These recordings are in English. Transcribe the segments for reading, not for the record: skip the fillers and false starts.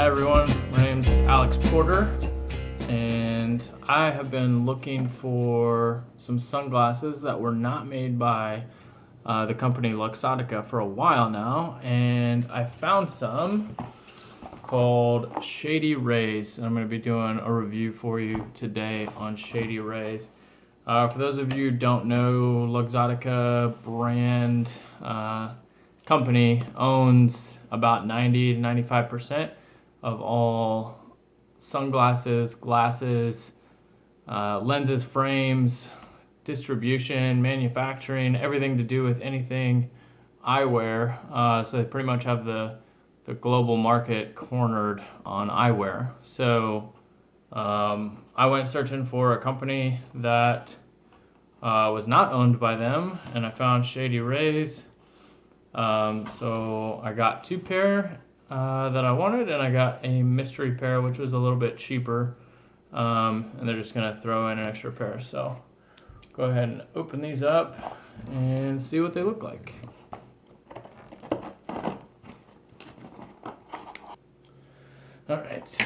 Hi everyone, my name's Alex Porter, and I have been looking for some sunglasses that were not made by the company Luxottica for a while now, and I found some called ShadyRays, and I'm going to be doing a review for you today on ShadyRays. For those of you who don't know, Luxottica brand company owns about 90 to 95% of all sunglasses, glasses, lenses, frames, distribution, manufacturing, everything to do with anything eyewear. So they pretty much have the global market cornered on eyewear. So I went searching for a company that was not owned by them, and I found ShadyRays. So I got two pair that I wanted, and I got a mystery pair, which was a little bit cheaper, and they're just gonna throw in an extra pair. So go ahead and open these up and see what they look like. All right.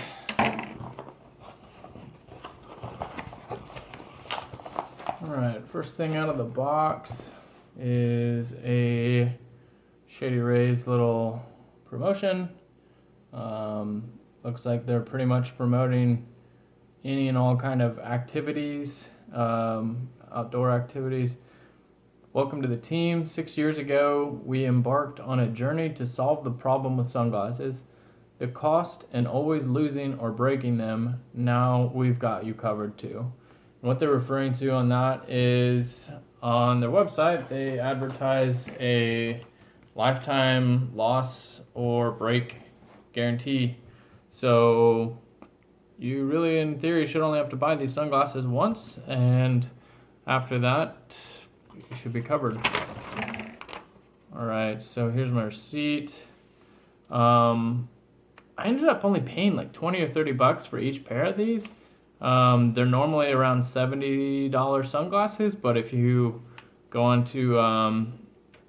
All right, first thing out of the box is a ShadyRays little promotion. Looks like they're pretty much promoting any and all kind of activities, outdoor activities. Welcome to the team. 6 years ago, we embarked on a journey to solve the problem with sunglasses, the cost, and always losing or breaking them. Now we've got you covered too. And what they're referring to on that is on their website, they advertise a lifetime loss or break guarantee. So you really, in theory, should only have to buy these sunglasses once, and after that, you should be covered. All right, so here's my receipt. I ended up only paying like 20 or 30 bucks for each pair of these. They're normally around $70 sunglasses, but if you go onto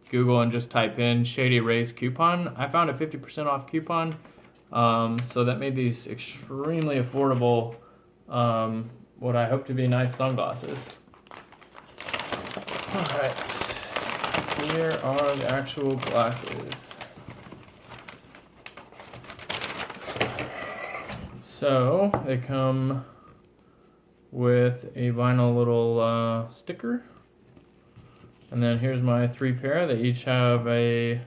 Google and just type in ShadyRays coupon, I found a 50% off coupon. So that made these extremely affordable, what I hope to be nice sunglasses. All right, here are the actual glasses. So they come with a vinyl little sticker. And then here's my three pair. They each have a,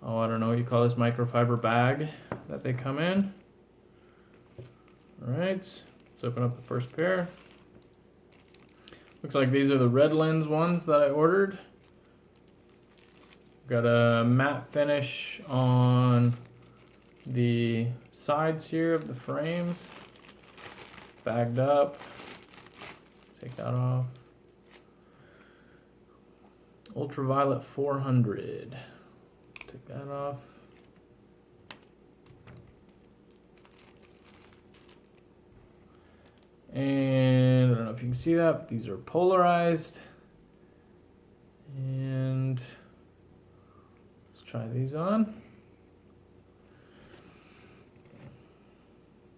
I don't know what you call this, microfiber bag that they come in. All right, let's open up the first pair. Looks like these are the red lens ones that I ordered. Got a matte finish on the sides here of the frames. Bagged up. Take that off. Ultraviolet 400. Take that off. And I don't know if you can see that, but these are polarized. And let's try these on.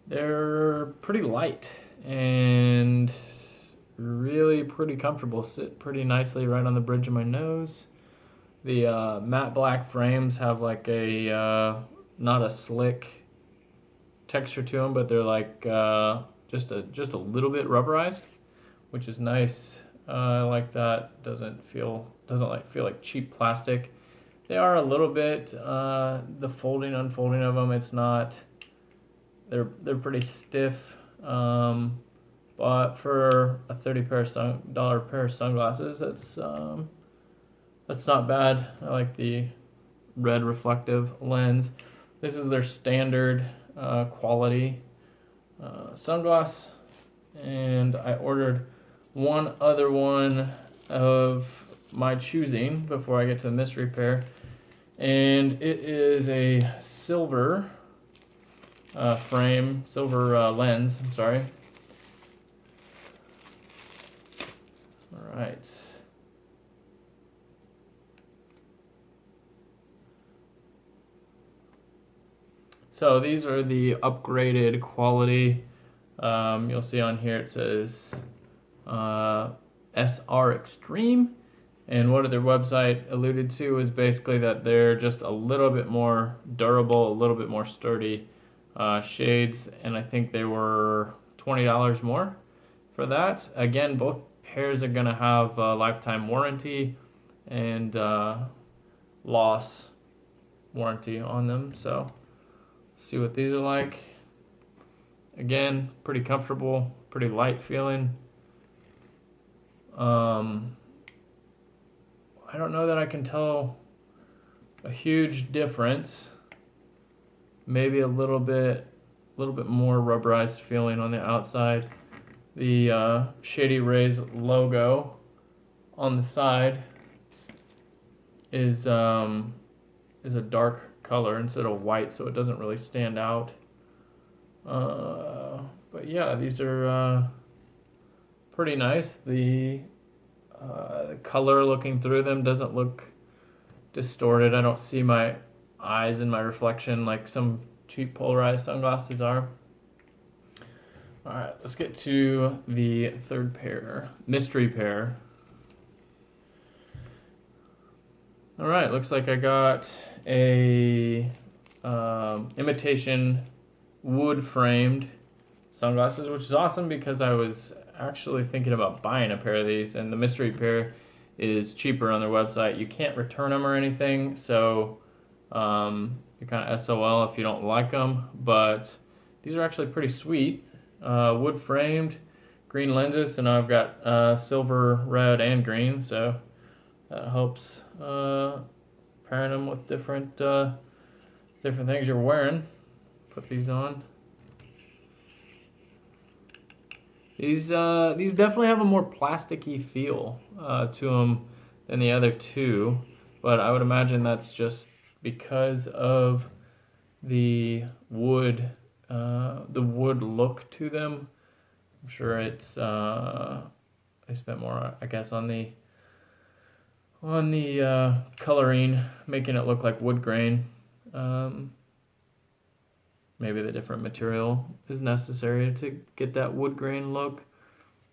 They're pretty light and really pretty comfortable. Sit pretty nicely right on the bridge of my nose. The matte black frames have like a not a slick texture to them, but they're like just a little bit rubberized, which is nice. I like that. Doesn't feel like cheap plastic. They are a little bit the folding unfolding of them. It's not. They're pretty stiff. But for a $30 pair of sunglasses, that's not bad. I like the red reflective lens. This is their standard quality sunglass, and I ordered one other one of my choosing before I get to the mystery pair, and it is a silver silver lens. I'm sorry. All right. So these are the upgraded quality. You'll see on here it says SR Extreme, and what their website alluded to is basically that they're just a little bit more durable, a little bit more sturdy shades, and I think they were $20 more for that. Again, both pairs are going to have a lifetime warranty and loss warranty on them. So see what these are like. Again, pretty comfortable, pretty light feeling. I don't know that I can tell a huge difference. Maybe a little bit more rubberized feeling on the outside. The ShadyRays logo on the side is a dark color instead of white, so it doesn't really stand out. But yeah, these are pretty nice. The color looking through them doesn't look distorted. I don't see my eyes in my reflection like some cheap polarized sunglasses are. All right, let's get to the third pair, mystery pair. All right, looks like I got a imitation wood framed sunglasses, which is awesome because I was actually thinking about buying a pair of these, and the mystery pair is cheaper on their website. You can't return them or anything, so you're kind of SOL if you don't like them, but these are actually pretty sweet. Wood framed, green lenses, and I've got silver, red, and green, so that helps pairing them with different things you're wearing. Put these on. These definitely have a more plasticky feel to them than the other two, but I would imagine that's just because of the wood look to them. I'm sure it's they spent more, I guess, on the coloring, making it look like wood grain. Maybe the different material is necessary to get that wood grain look.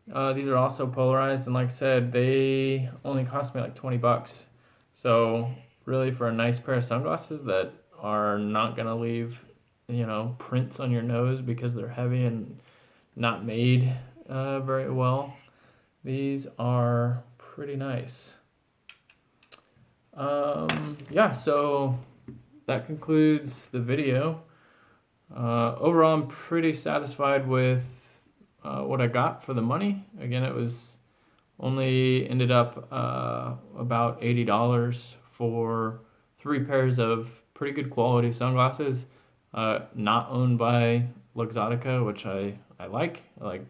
These are also polarized, and like I said, they only cost me like $20. So really, for a nice pair of sunglasses that are not gonna leave, prints on your nose because they're heavy and not made very well, these are pretty nice. Yeah, so that concludes the video. Overall, I'm pretty satisfied with what I got for the money. Again, it was only ended up about $80 for 3 pairs of pretty good quality sunglasses, not owned by Luxottica, which I like. I like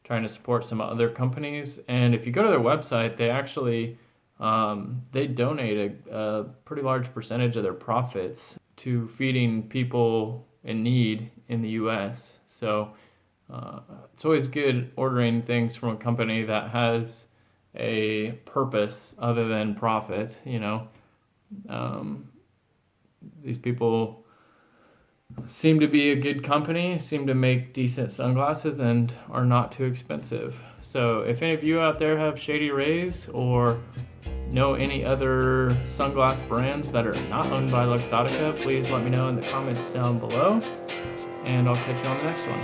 trying to support some other companies. And if you go to their website, they actually they donate a pretty large percentage of their profits to feeding people in need in the US. So it's always good ordering things from a company that has a purpose other than profit. These people seem to be a good company, seem to make decent sunglasses and are not too expensive. So if any of you out there have ShadyRays or know any other sunglass brands that are not owned by Luxottica, please let me know in the comments down below, and I'll catch you on the next one.